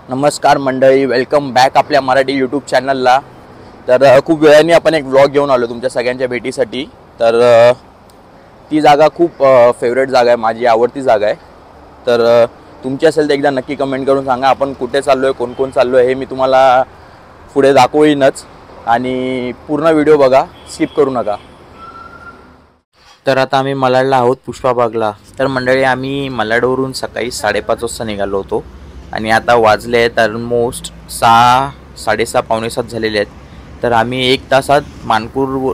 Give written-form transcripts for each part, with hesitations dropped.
नमस्कार मंडळी, welcome back आपल्या मराठी यूट्यूब चॅनलला। तर खूप वेळाने आपण एक व्लॉग घेऊन आलो तुमच्या सगळ्यांच्या भेटीसाठी। तर ती जागा खूप फेवरेट जागा आहे, माझी आवडती जागा आहे। तर तुमची असेल तर एकदा नक्की कमेंट करून सांगा आपण कुठे चाललो आहे, कोण कोण चाललो आहे हे मी तुम्हाला पुढे दाखवेनच। आणि पूर्ण व्हिडिओ बघा, स्किप करू नका। तर आता आम्ही मलाडला आहोत, पुष्पाबागला। तर मंडळी आम्ही मलाडवरून सकाळी 5:30 वाजता निघालो होतो आणि आता वाजले आहेत ऑलमोस्ट 6, 6:30, पावणे 7 झालेले आहेत। तर आम्ही 1 तासात मानपूर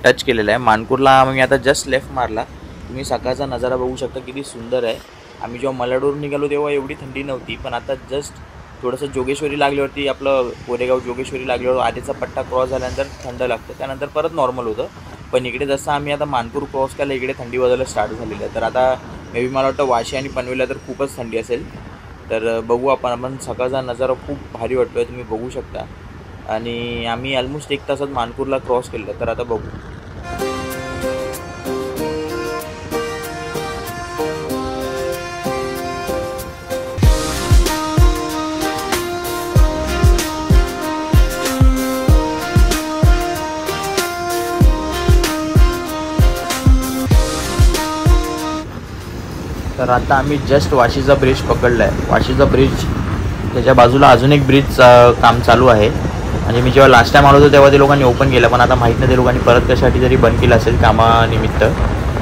टच केलेला आहे। मानपूरला आम्ही आता जस्ट लेफ्ट मारला। तुम्ही सकाळचा नजारा बघू शकता किती सुंदर आहे। आम्ही जेव्हा मलाडवरून निघालो तेव्हा एवढी थंडी नव्हती, पण आता जस्ट थोडंसं जोगेश्वरी लागल्यावरती, आपलं कोरेगाव जोगेश्वरी लागल्यावर आधीचा पट्टा क्रॉस झाल्यानंतर थंड लागतं, त्यानंतर परत नॉर्मल होतं। पण इकडे जसं आम्ही आता मानपूर क्रॉस केला इकडे थंडी वाजायला स्टार्ट झालेली आहे। तर आता मे बी मला वाटतं वाशी आणि पनवेलला तर खूपच थंडी असेल। तर बघू आपण सकाळचा नजारा खूप भारी वाटतोय, तुम्ही बघू शकता। आणि आम्ही ऑलमोस्ट 1 तासात मानपूरला क्रॉस केलं। तर आता बघू। तर आता आम्ही जस्ट वाशीचा ब्रिज पकडला आहे। वाशीचा ब्रिज त्याच्या बाजूला अजून एक ब्रिज काम चालू आहे। आणि मी जेव्हा लास्ट टाइम आलो होतो तेव्हा ते लोकांनी ओपन केलं, पण आता माहीत नाही ते लोकांनी परत कशासाठी तरी बंद केलं असेल कामानिमित्त।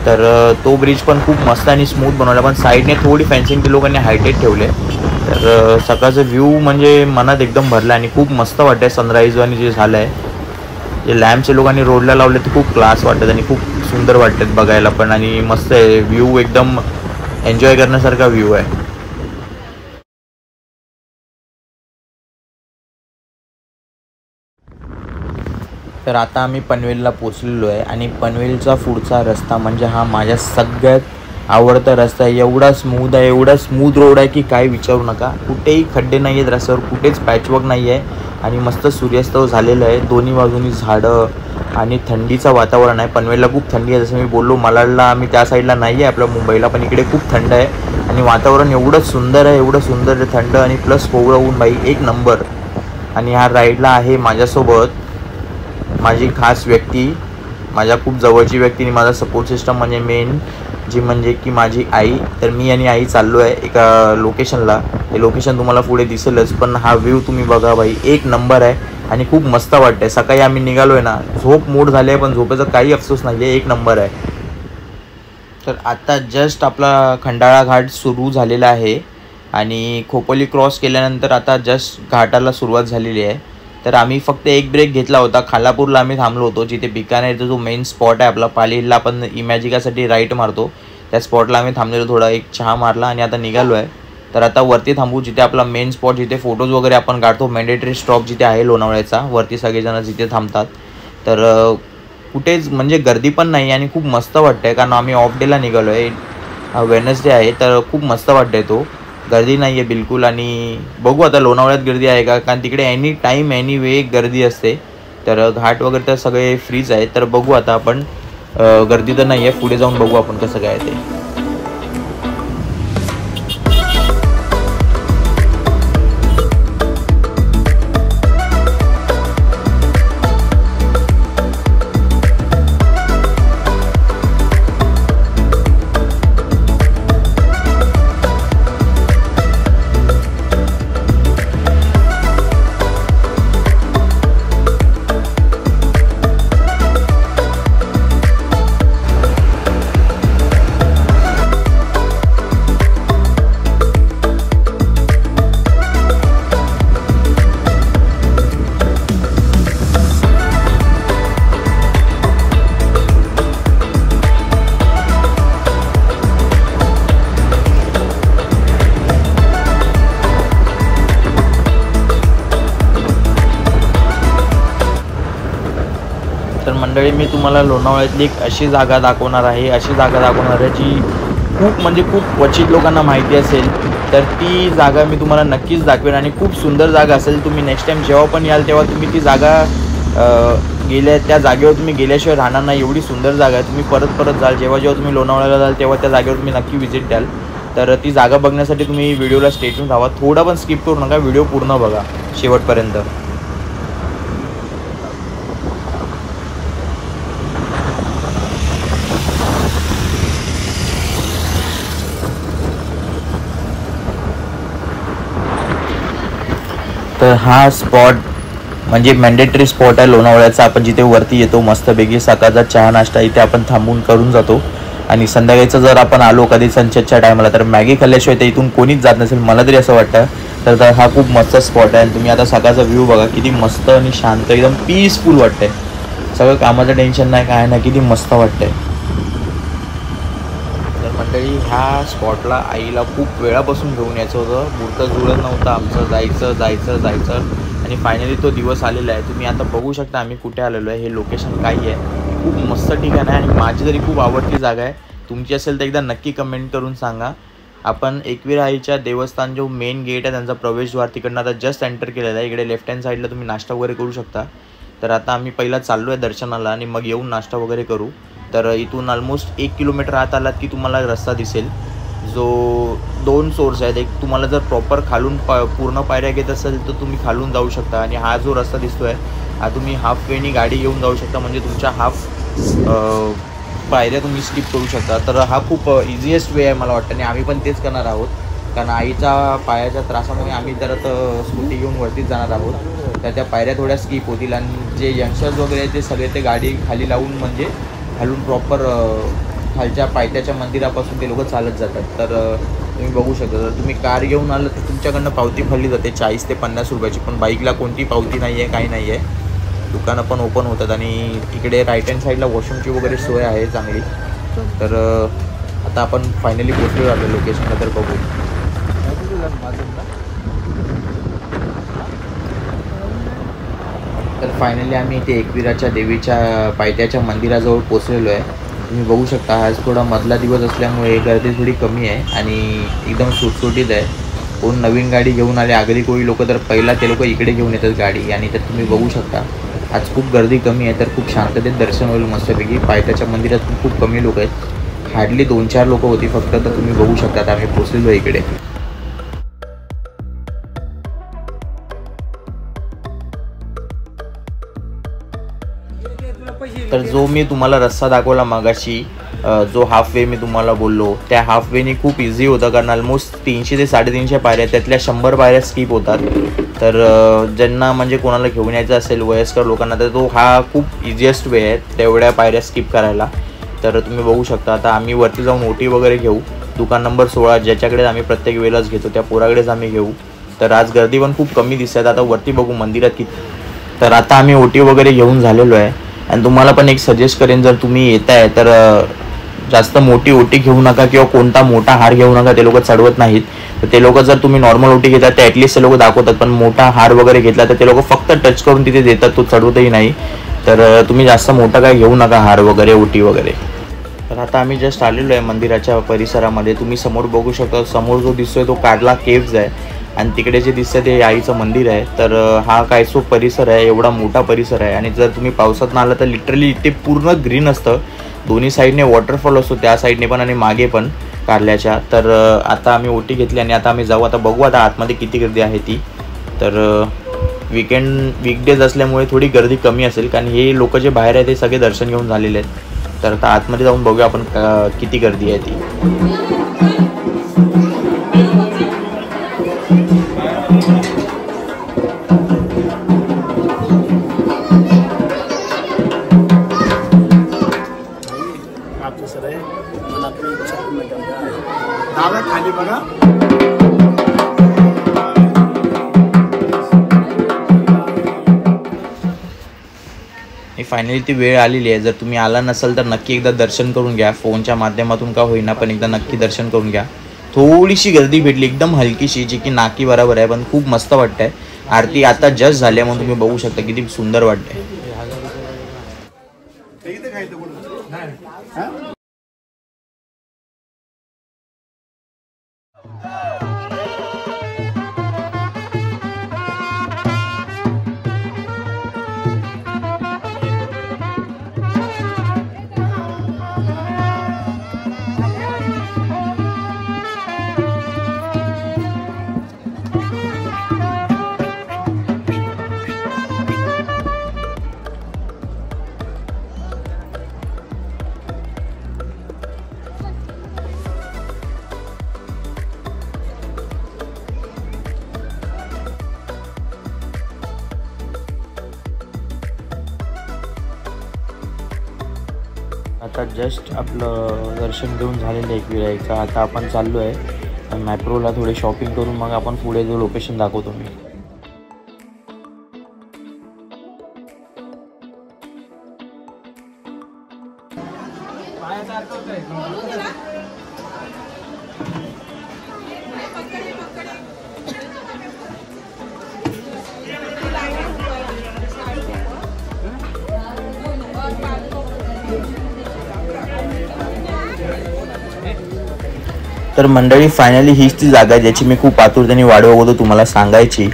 तर तो ब्रिज पण खूप मस्त आणि स्मूथ बनवला, पण साईडने थोडी फेन्सिंग ते लोकांनी हायटेड ठेवले। तर सकाळचं व्ह्यू म्हणजे मनात एकदम भरलं आणि खूप मस्त वाटतं। सनराईज आणि जे झालं आहे, जे लॅम्पचे लोकांनी रोडला लावले ते खूप क्लास वाटतात आणि खूप सुंदर वाटतात बघायला पण, आणि मस्त आहे व्ह्यू, एकदम एन्जॉय करण्यासारखा व्ह्यू आहे। तर आता आम्ही पनवेलला पोचलेलो आहे आणि पनवेलचा पुढचा रस्ता म्हणजे हा माझ्या सगळ्यात आवडता रस्ता आहे। एवढा स्मूथ आहे, एवढा स्मूथ रोड आहे की काय विचारू नका। कुठेही खड्डे नाही आहेत रस्त्यावर, कुठेच पॅचवर्क नाही आहे आणि मस्त सूर्यास्त झालेलं आहे। दोन्ही बाजूनी झाडं आणि थंडीचं वातावरण आहे। पनवेलला खूप थंडी आहे, जसं मी बोललो। मलाडला आम्ही त्या साईडला नाही आहे आपल्या मुंबईला, पण इकडे खूप थंड आहे आणि वातावरण एवढं सुंदर आहे, एवढं सुंदर आहे, थंड आणि प्लस कोवळं ऊन, बाई एक नंबर। आणि ह्या राईडला आहे माझ्यासोबत माझी खास व्यक्ती, माझ्या खूप जवळची व्यक्ती आणि माझा सपोर्ट सिस्टम म्हणजे मेन जी म्हणजे की माझी आई। तर मी आणि आई चाललो आहे एका लोकेशनला। हे लोकेशन तुम्हाला पुढे दिसेलच, पण हा व्ह्यू तुम्ही बघा भाई, एक नंबर आहे आणि खूप मस्त वाटतंय। सकाळी आम्ही निघालो आहे ना, झोप मोड झाली आहे पण झोपेचा काही अफसोस नाही आहे, एक नंबर आहे। तर आता जस्ट आपला खंडाळा घाट सुरू झालेला आहे आणि खोपोली क्रॉस केल्यानंतर आता जस्ट घाटाला सुरुवात झालेली आहे। तर आम्ही फक्त एक ब्रेक घेतला होता, खालापूरला आम्ही थांबलो होतो, जिथे बिकानेरचा जो मेन स्पॉट आहे आपला, पालीला आपण इमॅजिकासाठी राईट मारतो त्या स्पॉटला आम्ही थांबलेलो, थोडा एक चहा मारला आणि आता निघालो आहे। तर आता वरती थांबू, जिथे आपला मेन स्पॉट, जिथे फोटोज वगैरे आपण काढतो, मॅन्डेटरी स्टॉप जिथे आहे लोणावळ्याचा, वरती सगळेजण जिथे थांबतात। तर कुठेच म्हणजे गर्दी पण नाही आणि खूप मस्त वाटतं आहे, कारण आम्ही ऑफ डेला निघालो आहे, वेडनेसडे आहे, तर खूप मस्त वाटतं आहे, तो गर्दी नाही आहे बिलकुल। आणि बघू आता लोणावळ्यात गर्दी आहे का, कारण तिकडे एनी टाईम एनी वे गर्दी असते। तर घाट वगैरे तर सगळे फ्रीज आहेत, तर बघू आता आपण, गर्दी तर नाही आहे, पुढे जाऊन बघू आपण कसं काय ते। तर मंडळी मी तुम्हाला लोणावळ्यातली एक अशी जागा दाखवणार आहे, जी खूप म्हणजे खूप क्वचित लोकांना माहिती असेल। तर ती जागा मी तुम्हाला नक्कीच दाखवेन आणि खूप सुंदर जागा असेल। तुम्ही नेक्स्ट टाइम जेव्हा पण याल तेव्हा तुम्ही ती जागा त्या जागेवर तुम्ही गेल्याशिवाय राहणार नाही, एवढी सुंदर जागा आहे। तुम्ही परत जाल, जेव्हा तुम्ही लोणावळ्याला जाल तेव्हा त्या जागेवर तुम्ही नक्की व्हिजिट द्याल। तर ती जागा बघण्यासाठी तुम्ही व्हिडिओला स्टे ट्यून राहा, थोडा पण स्किप करू नका, व्हिडिओ पूर्ण बघा शेवटपर्यंत. तर हा स्पॉट म्हणजे मॅन्डेटरी स्पॉट आहे लोणावळ्याचा. आपण जिथे वरती येतो मस्तपैकी सकाळचा चहा नाश्ता इथे आपण थांबून करून जातो. आणि संध्याकाळचं जर आपण आलो कधी सनसेटच्या टायमाला तर मॅगी खाल्ल्याशिवाय तर इथून कोणीच जात नसेल, मला तरी असं वाटतं. तर हा खूप मस्त स्पॉट आहे. आणि तुम्ही आता सकाळचा व्ह्यू बघा, किती मस्त आणि शांत, एकदम पीसफुल वाटतंय. सगळं कामाचं टेन्शन नाही, काय नाही, किती मस्त वाटतंय. तर मंडळी ह्या स्पॉटला आईला खूप वेळापासून घेऊन यायचं होतं, मुहूर्त जुळत नव्हतं आमचं, जायचं आणि फायनली तो दिवस आलेला आहे. तुम्ही आता बघू शकता आम्ही कुठे आलेलो आहे, हे लोकेशन काय आहे. खूप मस्त ठिकाण आहे आणि माझी तरी खूप आवडती जागा आहे. तुमची असेल तर एकदा नक्की कमेंट करून सांगा. आपण एकवीरा आईच्या देवस्थान जो मेन गेट आहे त्यांचा प्रवेशद्वार तिकडनं आता जस्ट एंटर केलेला आहे. इकडे लेफ्ट हँड साईडला तुम्ही नाश्ता वगैरे करू शकता. तर आता आम्ही पहिला चाललो आहे दर्शनाला आणि मग येऊन नाश्ता वगैरे करू. तर इथून ऑलमोस्ट 1 किलोमीटर आत आलात की तुम्हाला रस्ता दिसेल, जो 2 सोर्स आहेत. एक तुम्हाला जर प्रॉपर खालून पूर्ण पायऱ्या घेत असेल तर तुम्ही खालून जाऊ शकता, आणि हा जो रस्ता दिसतो आहे हा तुम्ही हाफ वेनी गाडी घेऊन जाऊ शकता, म्हणजे तुमच्या हाफ पायऱ्या तुम्ही स्किप करू शकता. तर हा खूप इझिएस्ट वे आहे मला वाटतं, आणि आम्ही पण तेच करणार आहोत. कारण आईच्या पायाच्या त्रासामुळे आम्ही तर स्कूटी घेऊन वरतीच जाणार आहोत. तर त्या पायऱ्या थोड्या स्किप होतील, आणि जे यंगस्टर्स वगैरे आहेत ते सगळे ते गाडी खाली लावून म्हणजे खालून प्रॉपर खालच्या पायथ्याच्या मंदिरापासून ते लोक चालत जातात. तर तुम्ही बघू शकता. जर तुम्ही कार घेऊन आलं तर तुमच्याकडनं पावती खाल्ली जाते 40 ते 50 रुपयाची, पण बाईकला कोणती पावती नाही आहे, काही नाही आहे. दुकानं पण ओपन होतात, आणि इकडे राईट हँड साईडला वॉशरूमची वगैरे सोय आहे चांगली. तर आता आपण फायनली पोचलो आपल्या लोकेशनला, तर बघू. तर फायनली आम्ही इथे एकविराच्या देवीच्या पायथ्याच्या मंदिराजवळ पोचलेलो आहे. तुम्ही बघू शकता आज थोडा मधला दिवस असल्यामुळे गर्दी थोडी कमी आहे आणि एकदम सुटसुटीत आहे. कोण नवीन गाडी घेऊन आले, आगरी कोळी लोक तर पहिला ते लोक इकडे घेऊन येतात गाडी. आणि तर तुम्ही बघू शकता आज खूप गर्दी कमी आहे, तर खूप शांततेत दर्शन होईल मस्तपैकी. पायथ्याच्या मंदिरात पण खूप कमी लोक आहेत, हार्डली 2-4 लोक होती फक्त. तर तुम्ही बघू शकता आता आम्ही पोचलेलो इकडे. तर जो मी तुम्हाला रस्ता दाखवला मागाशी, जो हाफ वे मी तुम्हाला बोललो, त्या हाफ वेनी खूप इझी होतं, कारण ऑलमोस्ट 300 ते 350 पायऱ्या, त्यातल्या 100 पायऱ्या स्किप होतात. तर ज्यांना म्हणजे कोणाला घेऊन यायचं असेल वयस्कर लोकांना तर तो हा खूप इझिएस्ट वे आहे तेवढ्या पायऱ्या स्किप करायला. तर तुम्ही बघू शकता आता आम्ही वरती जाऊन ओटी वगैरे घेऊ. दुकान नंबर 16 ज्याच्याकडे आम्ही प्रत्येक वेळेलाच घेतो त्या पोराकडेच आम्ही घेऊ. तर आज गर्दी पण खूप कमी दिसत. आता वरती बघू मंदिरात किती. तर आता आम्ही ओटी वगैरे घेऊन झालेलो आहे. आणि तुम्हाला पण एक सजेस्ट करेन, जर तुम्ही येताय तर जास्त मोठी ओटी घेऊ नका किंवा कोणता मोठा हार घेऊ नका, ते लोक चढवत नाहीत. तर ते लोक जर तुम्ही नॉर्मल ओटी घेतात तर ॲटलिस्ट ते लोक दाखवतात, पण मोठा हार वगैरे घेतला तर ते लोक फक्त टच करून तिथे देतात, तो चढवतही नाही. तर तुम्ही जास्त मोठा काय घेऊ नका हार वगैरे, ओटी वगैरे. तर आता आम्ही जस्ट आलेलो आहे मंदिराच्या परिसरामध्ये. तुम्ही समोर बघू शकता, समोर जो दिसतोय तो काढला केव्ज आहे, आणि तिकडे जे दिसतंय ते आईचं मंदिर आहे. तर हा काय सो परिसर आहे, एवढा मोठा परिसर आहे. आणि जर तुम्ही पावसात आला तर लिटरली इथे पूर्ण ग्रीन असतं. दोन्ही साईडने वॉटरफॉल असतो, त्या साईडने पण आणि मागे पण कारल्याच्या. तर आता आम्ही ओटी घेतली आणि आता आम्ही जाऊ. आता बघू आता आतमध्ये किती गर्दी आहे ती. तर वीकडेज असल्यामुळे थोडी गर्दी कमी असेल, कारण हे लोक जे बाहेर आहेत ते सगळे दर्शन घेऊन झालेले आहेत. तर आता आतमध्ये जाऊन बघूया आपण किती गर्दी आहे ती. खाली बघा. फायनली ती वेळ आलेली आहे. जर तुम्ही आला नसाल तर नक्की एकदा दर्शन करून घ्या, फोनच्या माध्यमातून का होईना पण एकदा नक्की दर्शन करून घ्या. थोडीशी गर्दी भेटली, एकदम हलकीशी, जी की नाकी बरोबर आहे, पण खूप मस्त वाटतंय. आरती आता जस्ट झाली म्हणून तुम्ही बघू शकता किती सुंदर वाटतंय. आता जस्ट आपलं दर्शन घेऊन झालेलं आहे एकविराईचं. आता आपण चाललो आहे मॅप्रोला थोडी शॉपिंग करून मग आपण पुढे जो लोकेशन दाखवतो मी. तर मंडळी फायनली हीच ती जागा आहे ज्याची मी खूप आतुरतेने वाट बघत होतो तुम्हाला सांगायची.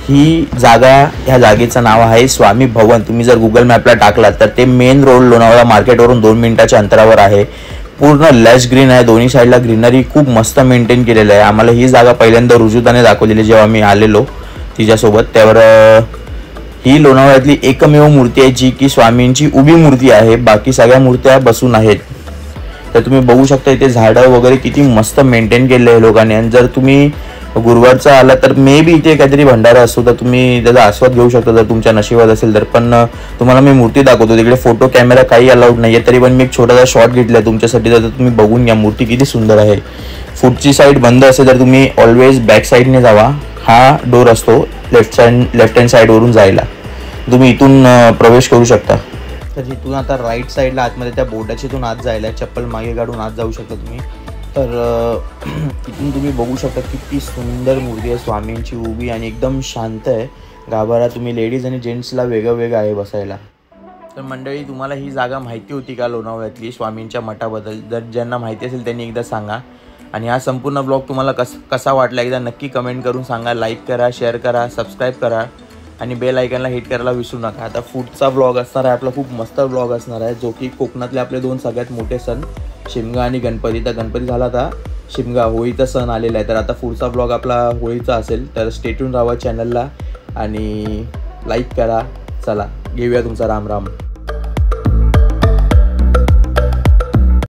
ही जागा, ह्या जागेचं नाव आहे स्वामी भवन. तुम्ही जर गुगल मॅपला टाकलात तर ते मेन रोड लोणावळा मार्केटवरून 2 मिनिटाच्या अंतरावर आहे. पूर्ण लॅश ग्रीन आहे, दोन्ही साईडला ग्रीनरी खूप मस्त मेंटेन केलेलं आहे. आम्हाला ही जागा पहिल्यांदा रुजुताने दाखवलेली जेव्हा मी आलेलो तिच्यासोबत. त्यावर ही लोणावळ्यातली एकमेव मूर्ती आहे जी की स्वामींची उभी मूर्ती आहे, बाकी सगळ्या मूर्त्या बसून आहेत. तर तुम्ही बघू शकता इथे झाडं वगैरे किती मस्त मेंटेन केले आहे लोकांनी. आणि जर तुम्ही गुरुवारचा आला तर मे बी इथे काहीतरी भंडारा असतो तर तुम्ही त्याचा आस्वाद घेऊ शकता जर तुमच्या नशिबात असेल तर. पण तुम्हाला मी मूर्ती दाखवतो, तिकडे फोटो कॅमेरा काही अलाउड नाही आहे, तरी पण मी एक छोटासा शॉट घेतला आहे तुमच्यासाठी. तर तुम्ही बघून घ्या मूर्ती किती सुंदर आहे. फुटची साईड बंद असेल तर तुम्ही ऑलवेज बॅक साईडने जावा. हा डोर असतो लेफ्ट हँड साईडवरून जायला, तुम्ही इथून प्रवेश करू शकता. तर इथून आता राईट साईडला आतमध्ये त्या बोर्डाच्या इथून आत जायला, चप्पल मागे काढून आत जाऊ शकता तुम्ही. तर इथून तुम्ही बघू शकता किती सुंदर मूर्ती आहे स्वामींची उभी आणि एकदम शांत आहे. गाभारा तुम्ही लेडीज आणि जेंट्सला वेगळं वेगळं आहे बसायला. तर मंडळी तुम्हाला ही जागा माहिती होती का लोणावळ्यातली स्वामींच्या मठाबद्दल? जर ज्यांना माहिती असेल त्यांनी एकदा सांगा. आणि हा संपूर्ण ब्लॉग तुम्हाला कसा वाटला एकदा नक्की कमेंट करून सांगा. लाईक करा, शेअर करा, सबस्क्राईब करा आणि बेल आयकॉनला हिट करायला विसरू नका. आता फूडचा ब्लॉग असणार आहे आपला, खूप मस्त ब्लॉग असणार आहे जो की कोकणातले आपले 2 सगळ्यात मोठे सण शिमगा आणि गणपती. तर गणपती झाला आता, शिमगा होळीचा सण आलेला आहे. तर आता पुढचा ब्लॉग आपला होळीचा असेल. तर स्टे ट्यून राहा चॅनलला आणि लाईक करा. चला घेऊया तुमचा राम राम.